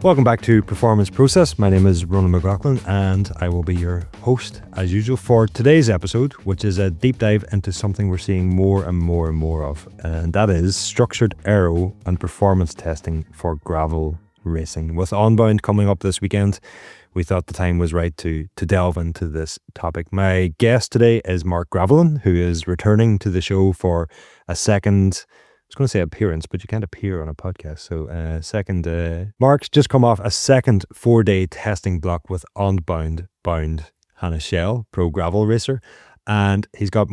Welcome back to Performance Process. My name is Ronan Marc Graveline, and I will be your host as usual for today's episode, which is a deep dive into something we're seeing more and more and more of, and that is structured aero and performance testing for gravel racing. With Unbound coming up this weekend, we thought the time was right to delve into this topic. My guest today is Marc Graveline, who is returning to the show for a second, I was going to say appearance, but you can't appear on a podcast. So Marc's just come off a second 4-day testing block with Unbound Hannah Shell, pro gravel racer. And he's got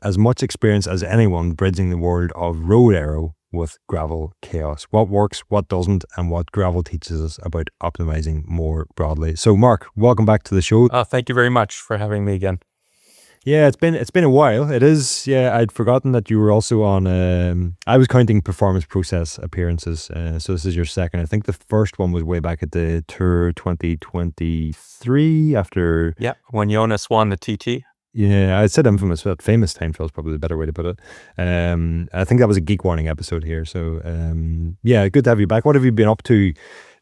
as much experience as anyone bridging the world of road aero with gravel chaos. What works, what doesn't, and what gravel teaches us about optimizing more broadly. So Marc, welcome back to the show. Thank you very much for having me again. Yeah, it's been a while. It is. Yeah, I'd forgotten that you were also on. I was counting Performance Process appearances. So this is your second. I think the first one was way back at the Tour 2023 after. Yeah, when Jonas won the TT. Yeah, I said infamous, but famous time trial is probably the better way to put it. I think that was a Geek Warning episode here. So yeah, good to have you back. What have you been up to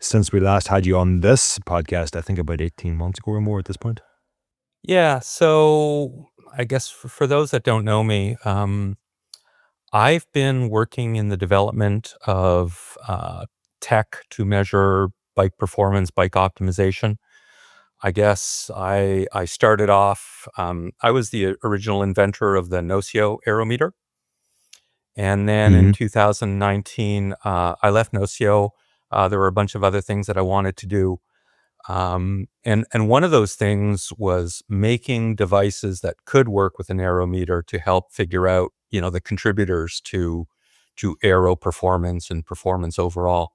since we last had you on this podcast? I think about 18 months ago or more at this point. Yeah, so I guess for those that don't know me, I've been working in the development of tech to measure bike performance, bike optimization. I guess I started off, I was the original inventor of the Nocio aerometer. And then in 2019, I left Nocio. There were a bunch of other things that I wanted to do. And one of those things was making devices that could work with an aerometer to help figure out, the contributors to aero performance and performance overall.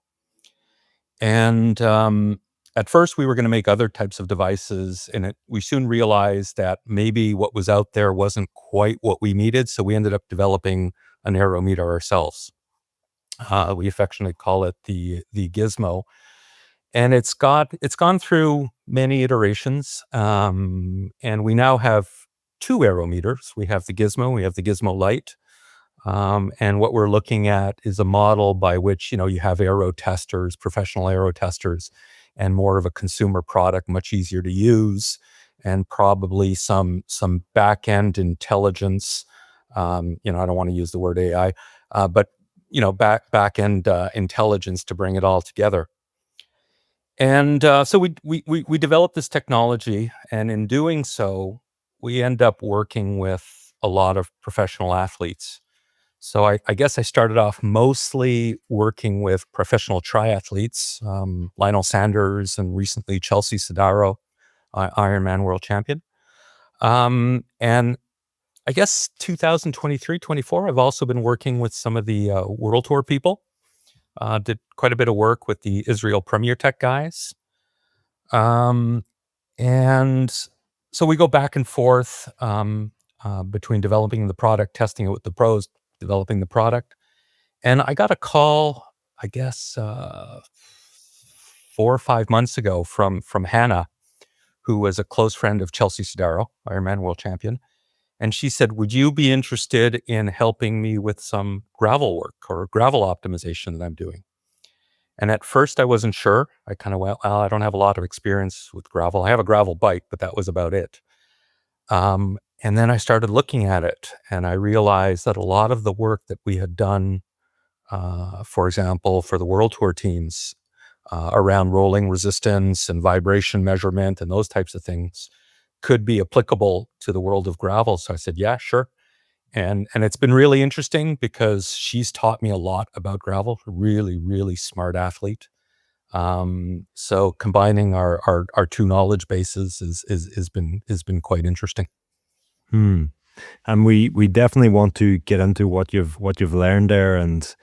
And at first we were going to make other types of devices, and we soon realized that maybe what was out there wasn't quite what we needed. So we ended up developing an aerometer ourselves. We affectionately call it the Gizmo. And it's gone through many iterations, and we now have two aerometers. We have the Gizmo, we have the Gizmo Lite, and what we're looking at is a model by which you have aero testers, professional aero testers, and more of a consumer product, much easier to use, and probably some back end intelligence. I don't want to use the word AI, but back end intelligence to bring it all together. And so we developed this technology, and in doing so, we end up working with a lot of professional athletes. So I guess I started off mostly working with professional triathletes, Lionel Sanders and recently Chelsea Sodaro, Ironman world champion. And I guess 2023, 24, I've also been working with some of the World Tour people. Did quite a bit of work with the Israel Premier Tech guys. And so we go back and forth between developing the product, testing it with the pros, developing the product. And I got a call, I guess, 4 or 5 months ago from Hannah, who was a close friend of Chelsea Sodaro, Ironman world champion. And she said, would you be interested in helping me with some gravel work or gravel optimization that I'm doing? And at first I wasn't sure. I kind of went, well, I don't have a lot of experience with gravel. I have a gravel bike, but that was about it. And then I started looking at it, and I realized that a lot of the work that we had done, for example, for the World Tour teams, around rolling resistance and vibration measurement and those types of things, could be applicable to the world of gravel. So I said, yeah, sure. And it's been really interesting because she's taught me a lot about gravel. Really, really smart athlete. So combining our two knowledge bases has been quite interesting. And we definitely want to get into what you've learned there and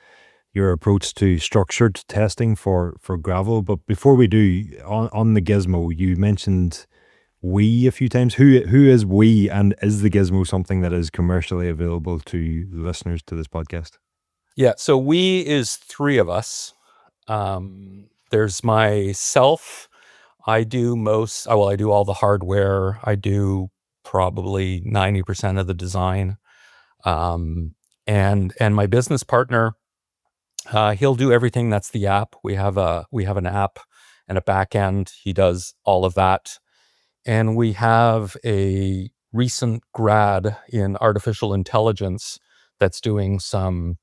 your approach to structured testing for gravel. But before we do, on the Gizmo, you mentioned we a few times. Who is we, and is the Gizmo something that is commercially available to listeners to this podcast? Yeah, so we is three of us. There's myself. I do all the hardware. I do probably 90% of the design. And my business partner, he'll do everything. That's the app. We have an app and a back end. He does all of that. And we have a recent grad in artificial intelligence that's doing some,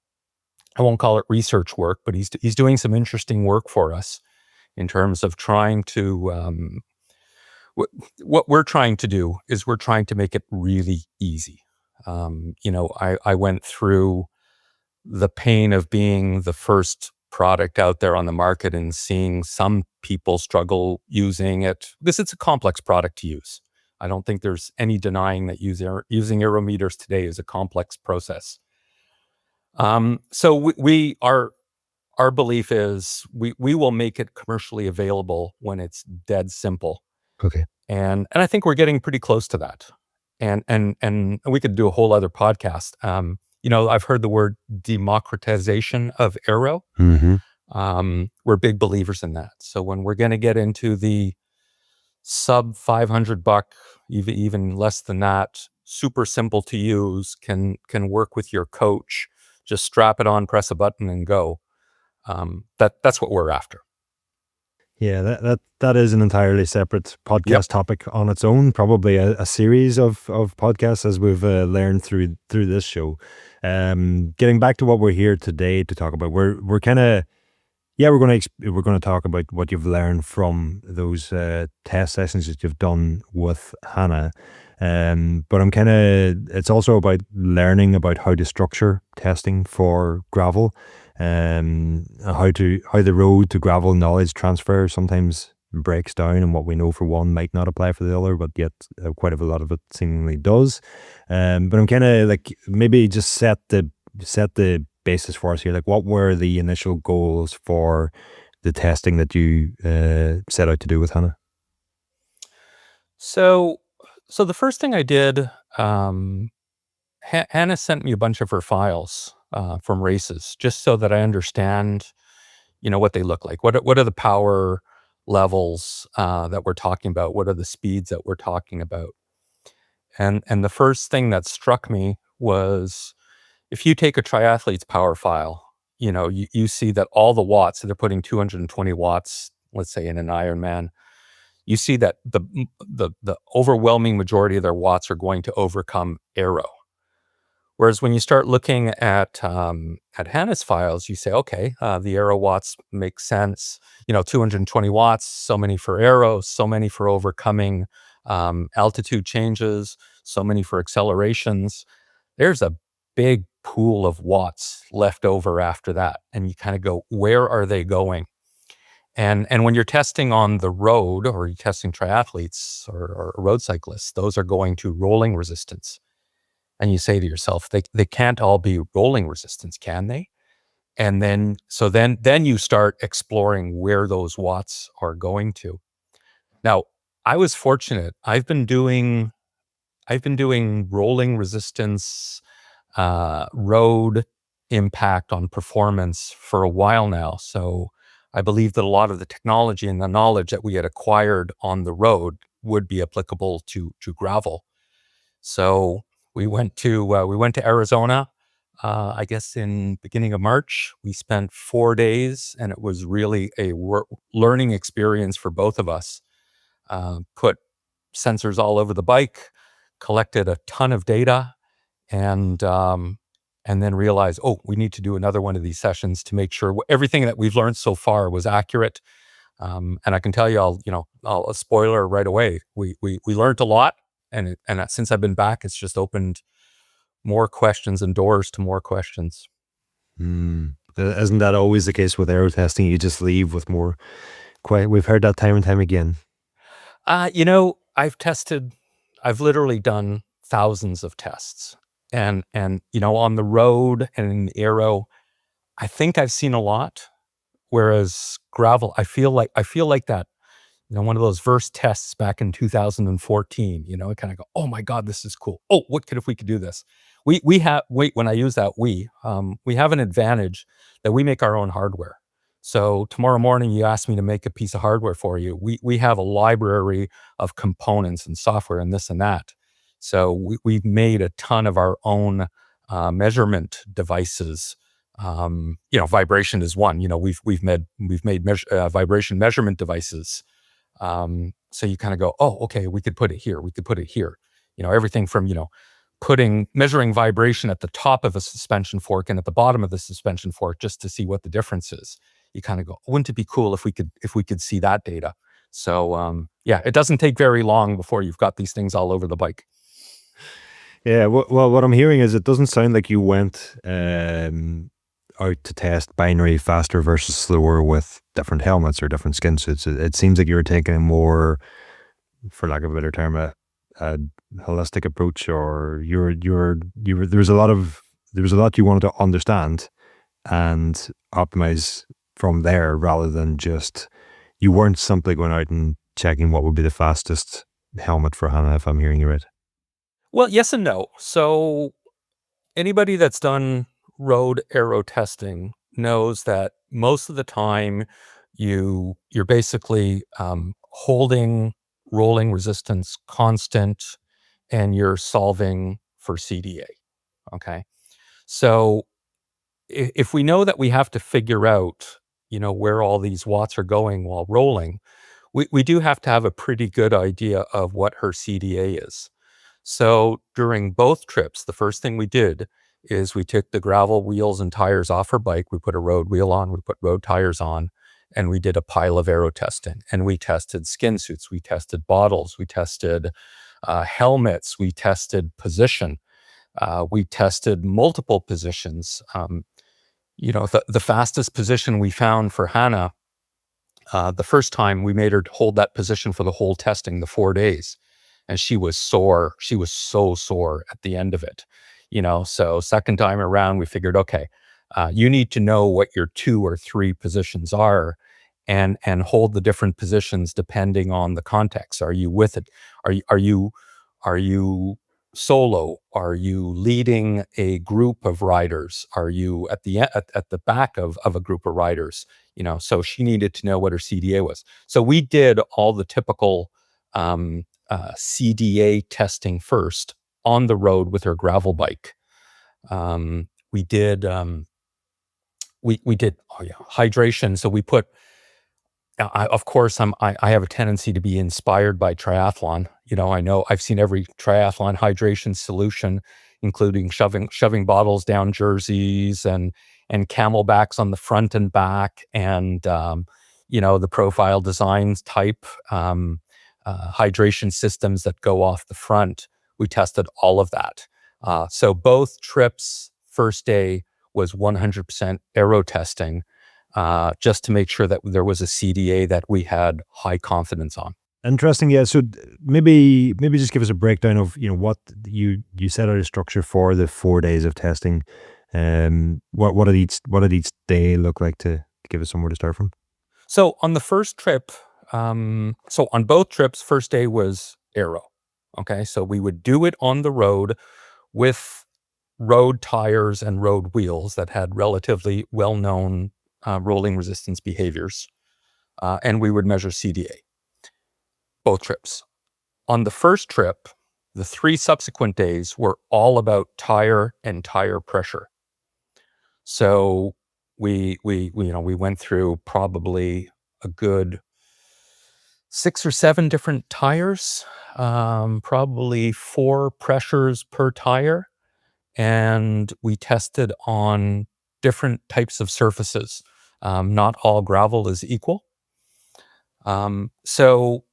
I won't call it research work, but he's doing some interesting work for us in terms of trying to, what we're trying to do is we're trying to make it really easy. I went through the pain of being the first product out there on the market and seeing some people struggle using it because it's a complex product to use. I don't think there's any denying that using aerometers today is a complex process. So our belief is we will make it commercially available when it's dead simple. Okay. And I think we're getting pretty close to that. And we could do a whole other podcast. I've heard the word democratization of aero. Mm-hmm. We're big believers in that. So when we're going to get into the sub $500, even less than that, super simple to use, can work with your coach, just strap it on, press a button, and go. That's what we're after. Yeah, that is an entirely separate podcast Yep. topic on its own. Probably a series of podcasts, as we've learned through this show. Getting back to what we're here today to talk about, we're kind of we're going to talk about what you've learned from those test sessions that you've done with Hannah. But it's also about learning about how to structure testing for gravel, how the road to gravel knowledge transfer sometimes breaks down, and what we know for one might not apply for the other, but yet quite a lot of it seemingly does. But I'm kind of like, maybe just set the basis for us here. Like, what were the initial goals for the testing that you set out to do with Hannah? So the first thing I did, Hannah sent me a bunch of her files from races, just so that I understand, what they look like. What are the power levels that we're talking about? What are the speeds that we're talking about? And the first thing that struck me was, if you take a triathlete's power file, you see that all the watts, so they're putting 220 watts, let's say, in an Ironman. You see that the overwhelming majority of their watts are going to overcome aero. Whereas when you start looking at Hannah's files, you say, okay, the aero watts make sense. 220 watts, so many for aero, so many for overcoming altitude changes, so many for accelerations. There's a big pool of watts left over after that, and you kind of go, where are they going? And when you're testing on the road, or you're testing triathletes or road cyclists, those are going to rolling resistance. And you say to yourself, they can't all be rolling resistance, can they? And then you start exploring where those watts are going to. Now, I was fortunate. I've been doing rolling resistance, road impact on performance for a while now. So I believe that a lot of the technology and the knowledge that we had acquired on the road would be applicable to gravel. So we went to Arizona, I guess in beginning of March. We spent 4 days, and it was really a learning experience for both of us. Put sensors all over the bike, collected a ton of data, and then realized, oh, we need to do another one of these sessions to make sure everything that we've learned so far was accurate. And I can tell you, I'll a spoiler right away. We learned a lot, and since I've been back, it's just opened more questions and doors to more questions. Isn't that always the case with aero testing? You just leave with more. We've heard that time and time again. I've literally done thousands of tests, and on the road and in the aero, I think I've seen a lot. Whereas gravel, I feel like that, one of those verse tests back in 2014, I kind of go, oh my God, this is cool. Oh, if we could do this? When I use that, we have an advantage that we make our own hardware. So tomorrow morning, you ask me to make a piece of hardware for you. We have a library of components and software and this and that. So we've made a ton of our own measurement devices. Vibration is one. We've made vibration measurement devices. So you kind of go, oh, okay, we could put it here. We could put it here. Everything from measuring vibration at the top of a suspension fork and at the bottom of the suspension fork just to see what the difference is. You kind of go, wouldn't it be cool if we could see that data? So it doesn't take very long before you've got these things all over the bike. Yeah, well, what I'm hearing is it doesn't sound like you went out to test binary faster versus slower with different helmets or different skin suits. It seems like you were taking a more, for lack of a better term, a holistic approach, or there was a lot you wanted to understand and optimize from there, rather than just, you weren't simply going out and checking what would be the fastest helmet for Hannah, if I'm hearing you right. Well, yes and no. So anybody that's done road aero testing knows that most of the time you're basically holding rolling resistance constant, and you're solving for CDA. Okay, so if we know that we have to figure out where all these watts are going while rolling, we do have to have a pretty good idea of what her CDA is. So during both trips, the first thing we did is we took the gravel wheels and tires off her bike. We put a road wheel on, we put road tires on, and we did a pile of aero testing. And we tested skin suits, we tested bottles, we tested helmets, we tested position, we tested multiple positions. The fastest position we found for Hannah, the first time we made her hold that position for the whole testing, the 4 days. And she was sore. She was so sore at the end of it. So second time around, we figured, okay, you need to know what your 2 or 3 positions are, and hold the different positions depending on the context. Are you with it? Are you solo? Are you leading a group of riders? Are you at the back of a group of riders? So she needed to know what her CDA was. So we did all the typical CDA testing first on the road with her gravel bike. We did hydration. So we put, of course, I have a tendency to be inspired by triathlon. I know I've seen every triathlon hydration solution, including shoving bottles down jerseys and camelbacks on the front and back, and the profile designs type hydration systems that go off the front. We tested all of that. So both trips, first day was 100% aero testing, just to make sure that there was a CDA that we had high confidence on. Interesting. Yeah. So maybe just give us a breakdown of what you set out a structure for the 4 days of testing. What did each day look like, to give us somewhere to start from? So on the first trip, so on both trips, first day was aero. Okay, so we would do it on the road with road tires and road wheels that had relatively well-known rolling resistance behaviors, and we would measure CDA. Both trips. On the first trip, the 3 subsequent days were all about tire and tire pressure. So we went through probably a good 6 or 7 different tires, probably 4 pressures per tire, and we tested on different types of surfaces. Not all gravel is equal. So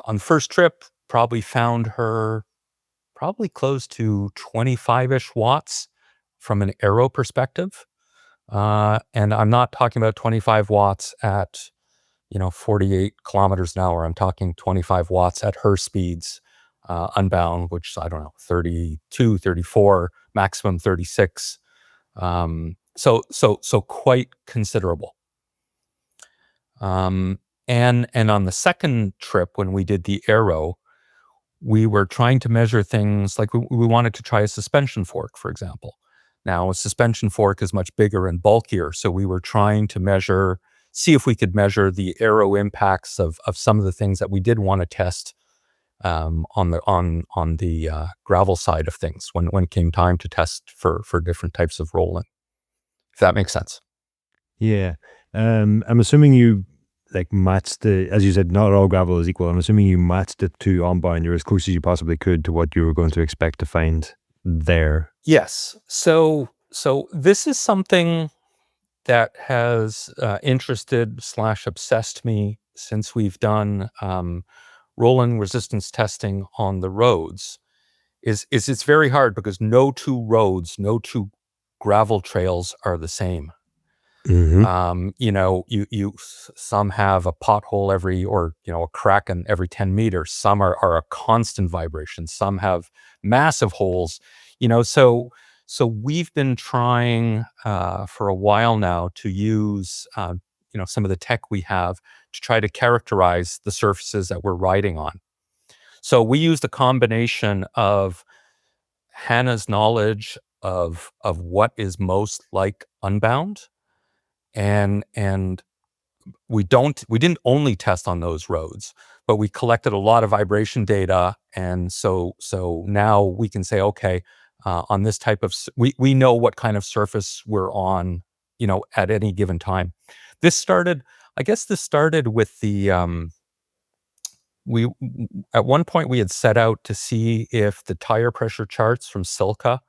on the first trip, probably found her probably close to 25-ish watts from an aero perspective. And I'm not talking about 25 watts at 48 kilometers an hour. I'm talking 25 watts at her speeds, Unbound, which I don't know, 32, 34, maximum 36. So quite considerable. And on the second trip, when we did the aero, we were trying to measure things like we wanted to try a suspension fork, for example. Now, a suspension fork is much bigger and bulkier, so we were trying to see if we could measure the aero impacts of some of the things that we did want to test on the gravel side of things when it came time to test for different types of rolling. If that makes sense. Yeah. I'm assuming you like matched as you said, not all gravel is equal. I'm assuming you matched it to Unbound. You're as close as you possibly could to what you were going to expect to find there. Yes. So this is something that has interested / obsessed me since we've done rolling resistance testing on the roads. Is it's very hard because no two roads, no two gravel trails are the same. Mm-hmm. Some have a pothole or a crack in every 10 meters. Some are a constant vibration. Some have massive holes. So we've been trying for a while now to use some of the tech we have to try to characterize the surfaces that we're riding on. So we used a combination of Hannah's knowledge of what is most like Unbound, and we didn't only test on those roads, but we collected a lot of vibration data, and so now we can say, okay, on this type of we know what kind of surface we're on, at any given time. I guess this started with the we at one point we had set out to see if the tire pressure charts from Silka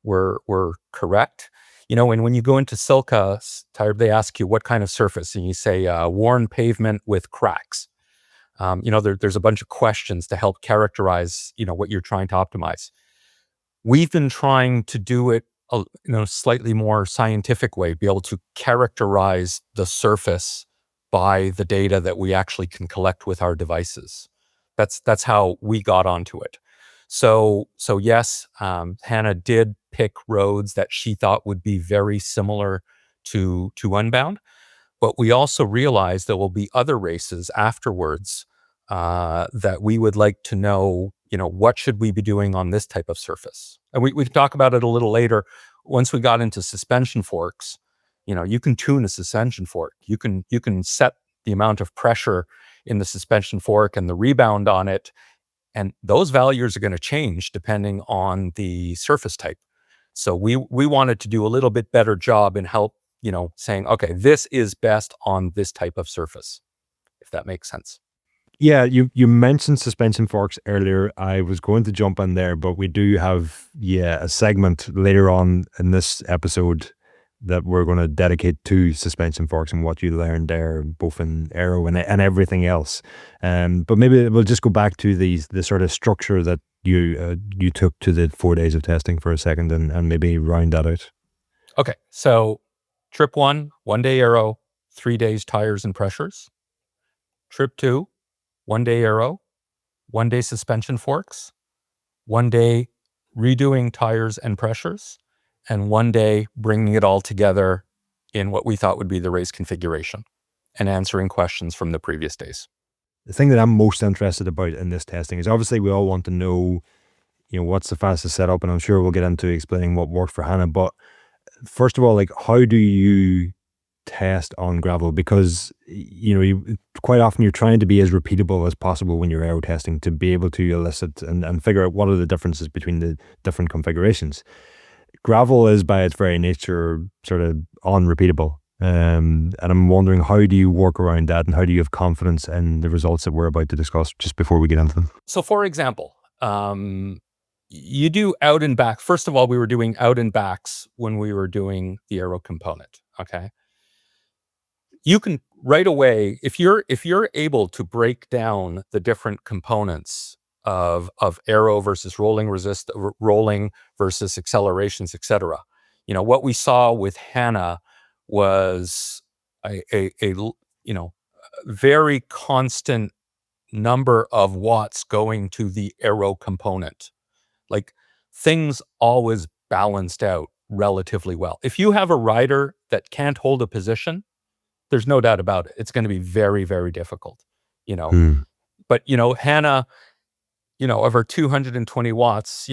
were correct. And when you go into Silka tire, they ask you what kind of surface, and you say worn pavement with cracks. There's a bunch of questions to help characterize, what you're trying to optimize. We've been trying to do it slightly more scientific way, be able to characterize the surface by the data that we actually can collect with our devices. That's how we got onto it. So yes, Hannah did pick roads that she thought would be very similar to Unbound, but we also realized there will be other races afterwards that we would like to know, what should we be doing on this type of surface? And we can talk about it a little later. Once we got into suspension forks, you can tune a suspension fork. You can set the amount of pressure in the suspension fork and the rebound on it, and those values are going to change depending on the surface type. So we wanted to do a little bit better job in help, saying, okay, this is best on this type of surface, if that makes sense. Yeah, you mentioned suspension forks earlier. I was going to jump in there, but we do have a segment later on in this episode that we're going to dedicate to suspension forks and what you learned there, both in aero and everything else. But maybe we'll just go back to the sort of structure that you took to the 4 days of testing for a second, and maybe round that out. Okay, so trip 1 day aero, 3 days tires and pressures. Trip 2, 1 day aero, 1 day suspension forks, 1 day redoing tires and pressures, and 1 day bringing it all together in what we thought would be the race configuration and answering questions from the previous days. The thing that I'm most interested about in this testing is obviously we all want to know, what's the fastest setup, and I'm sure we'll get into explaining what worked for Hannah. But first of all, like, how do you test on gravel? Because quite often you're trying to be as repeatable as possible when you're aero testing to be able to elicit and figure out what are the differences between the different configurations. Gravel is by its very nature sort of unrepeatable. And I'm wondering, how do you work around that, and how do you have confidence in the results that we're about to discuss just before we get into them? So for example, you do out and back. First of all, we were doing out and backs when we were doing the aero component. Okay. You can right away, if you're able to break down the different components of aero versus rolling versus accelerations, etc. What we saw with Hannah was a very constant number of watts going to the aero component. Like, things always balanced out relatively well. If you have a rider that can't hold a position, there's no doubt about it, it's going to be very, very difficult, you know. Hmm. But, Hannah, of her 220 watts,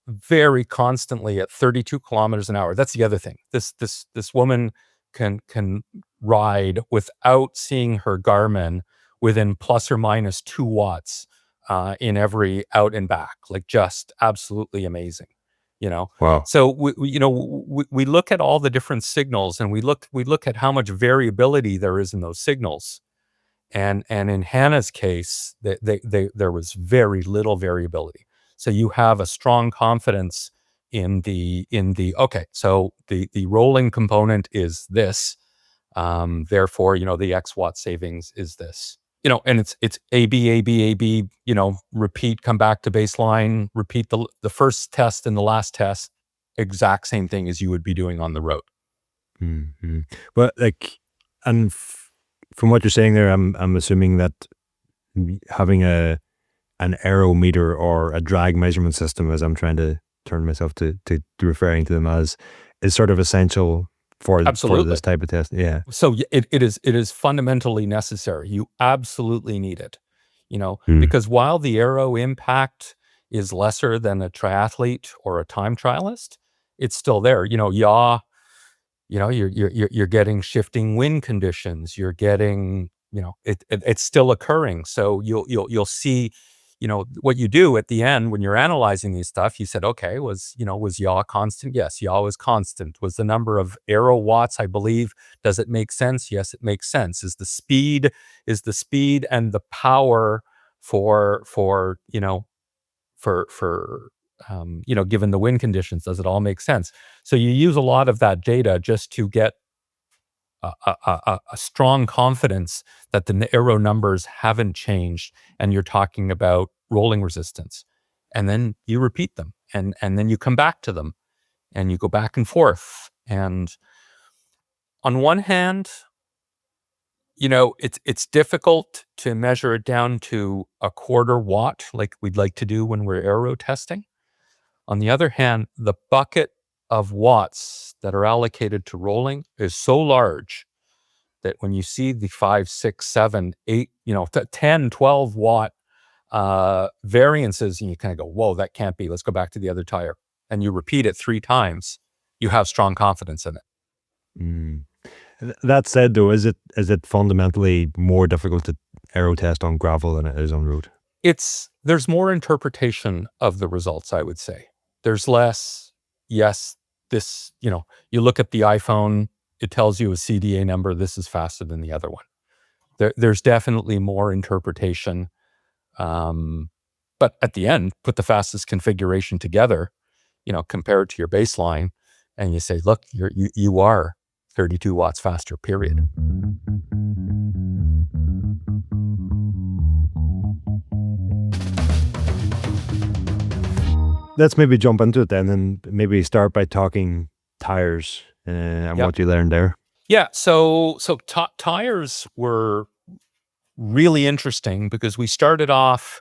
very constantly at 32 kilometers an hour. That's the other thing. This woman can ride without seeing her Garmin within plus or minus 2 watts in every out and back, like just absolutely amazing, you know. Wow. So we look at all the different signals, and we look at how much variability there is in those signals. And in Hannah's case, there was very little variability. So you have a strong confidence in the okay, so the rolling component is this, therefore the X watt savings is this. And it's A B A B A B. Repeat, come back to baseline, repeat the first test and the last test, exact same thing as you would be doing on the road. Mm-hmm. But and from what you're saying there, I'm assuming that having an aero meter or a drag measurement system, as I'm trying to turn myself to referring to them as, is sort of essential for Absolutely. this type of test. Yeah. So it is fundamentally necessary. You absolutely need it, Mm. because while the aero impact is lesser than a triathlete or a time trialist, it's still there. Yaw, you're getting shifting wind conditions. You're getting, it's still occurring. So you'll see, what you do at the end when you're analyzing these stuff. You said, okay, was yaw constant? Yes, yaw was constant. Was the number of aero watts, I believe, does it make sense? Yes, it makes sense. Is the speed and the power for given the wind conditions, does it all make sense? So you use a lot of that data just to get a strong confidence that the aero numbers haven't changed, and you're talking about rolling resistance. And then you repeat them, and then you come back to them, and you go back and forth. And on one hand, it's difficult to measure it down to a quarter watt like we'd like to do when we're aero testing. On the other hand, the bucket of watts that are allocated to rolling is so large that when you see the 5, 6, 7, 8, 10, 12 watt variances, and you kind of go, whoa, that can't be. Let's go back to the other tire. And you repeat it 3 times, you have strong confidence in it. Mm. That said, though, is it fundamentally more difficult to aero test on gravel than it is on road? There's more interpretation of the results, I would say. There's less, yes, this, you look at the iPhone, it tells you a CDA number, this is faster than the other one. There's definitely more interpretation. But at the end, put the fastest configuration together, compare it to your baseline, and you say, look, you are 32 watts faster, period. Let's maybe jump into it then, and maybe start by talking tires and Yep. what you learned there. Yeah, so tires were really interesting because we started off,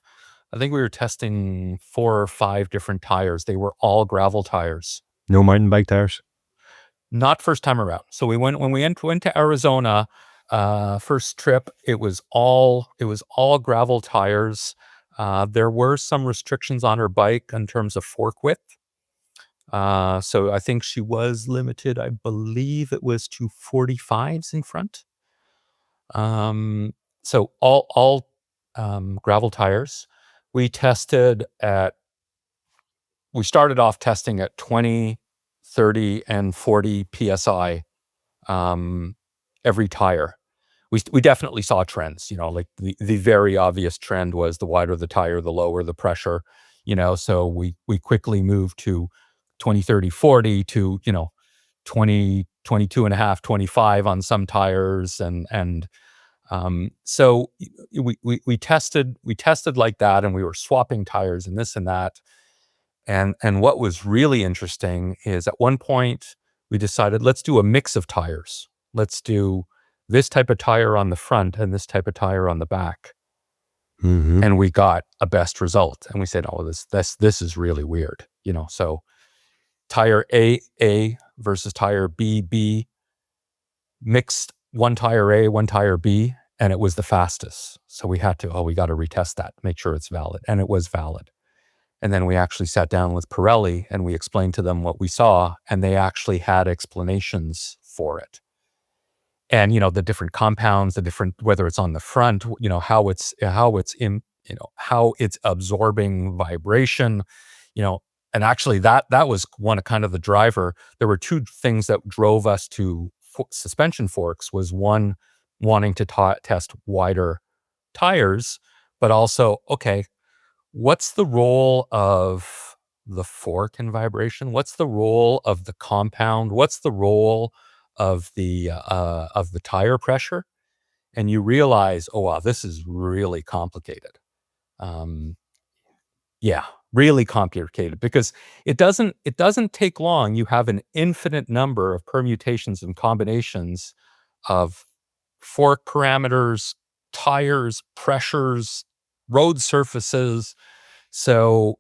I think we were testing 4 or 5 different tires. They were all gravel tires. No mountain bike tires? Not first time around. So when we went to Arizona, first trip, it was all gravel tires. There were some restrictions on her bike in terms of fork width. So I think she was limited. I believe it was to 45s in front. So all gravel tires. We started off testing at 20, 30, and 40 PSI every tire. We definitely saw trends, like the very obvious trend was the wider the tire, the lower the pressure, so we quickly moved to 20, 30, 40 to, 20, 22 and a half, 25 on some tires. And so we tested like that, and we were swapping tires and this and that. And what was really interesting is at one point we decided, let's do a mix of tires. Let's do this type of tire on the front and this type of tire on the back. Mm-hmm. And we got a best result. And we said, oh, this is really weird. So tire A versus tire B, mixed one tire A, one tire B, and it was the fastest. So we got to retest that, make sure it's valid. And it was valid. And then we actually sat down with Pirelli and we explained to them what we saw, and they actually had explanations for it. And, the different compounds, whether it's on the front, how it's how it's absorbing vibration, and actually that was one of kind of the driver. There were two things that drove us to suspension forks. Was one, wanting to test wider tires, but also, okay, what's the role of the fork in vibration? What's the role of the compound? What's the role of the tire pressure? And you realize, oh wow, this is really complicated. Yeah, really complicated, because it doesn't take long. You have an infinite number of permutations and combinations of fork parameters, tires, pressures, road surfaces. So,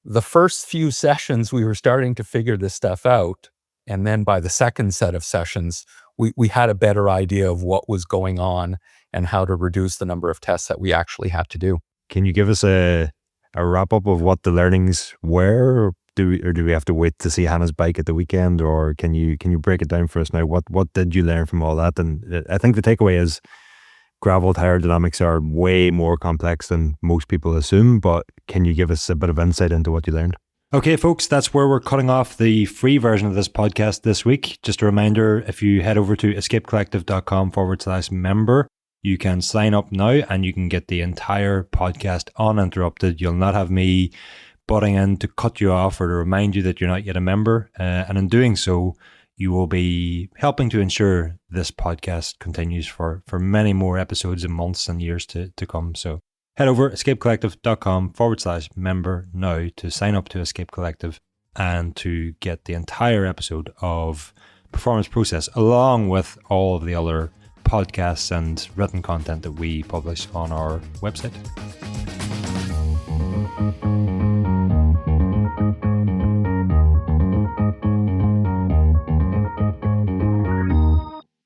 the first few sessions we were starting to figure this stuff out. And then by the second set of sessions, we had a better idea of what was going on and how to reduce the number of tests that we actually had to do. Can you give us a wrap up of what the learnings were? Or do we have to wait to see Hannah's bike at the weekend, or can you break it down for us now? What did you learn from all that? And I think the takeaway is gravel tire dynamics are way more complex than most people assume, but can you give us a bit of insight into what you learned? Okay, folks, that's where we're cutting off the free version of this podcast this week. Just a reminder, if you head over to escapecollective.com/member, you can sign up now and you can get the entire podcast uninterrupted. You'll not have me butting in to cut you off or to remind you that you're not yet a member. And in doing so, you will be helping to ensure this podcast continues for many more episodes and months and years to come. So head over escapecollective.com/member now to sign up to Escape Collective and to get the entire episode of Performance Process, along with all of the other podcasts and written content that we publish on our website.